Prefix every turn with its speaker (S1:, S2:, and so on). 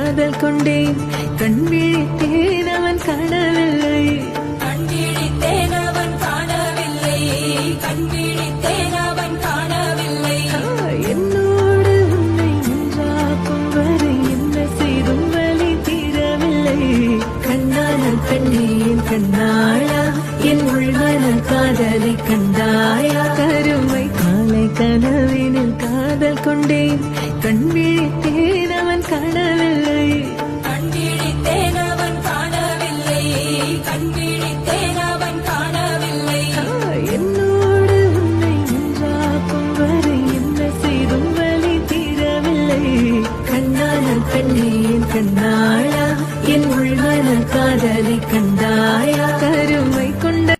S1: காதல் கொண்டேன். கண் விழித்தேன் அவன் காணவில்லை.
S2: கண் விழித்தேன் அவன் காணவில்லை. கண் விழித்தேன் அவன் காணவில்லை.
S1: என்னோடு உன்னை ஒன்றாக்கும் வரை என்ன செய்தும் வலி தீரவில்லை. கண்ணான கண்ணேன் கண்ணாளா என் உள்மன காதலை கண்டாயா. கருமை காலை கனவினில் காதல் கொண்டேன். கண் விழித்தேன் அவன் காணவில்லை.
S2: கண் விழித்தேன் அவன் காணவில்லை. கண் விழித்தேன் அவன் காணவில்லை.
S1: என்னோடு உன்னை ஒன்றாக்கும் வரை என்ன செய்தும் வலி தீரவில்லை. கண்ணான கண்ணேன் கண்ணாளா என் உள்மன காதலை கண்டாயா. கருமை கொண்ட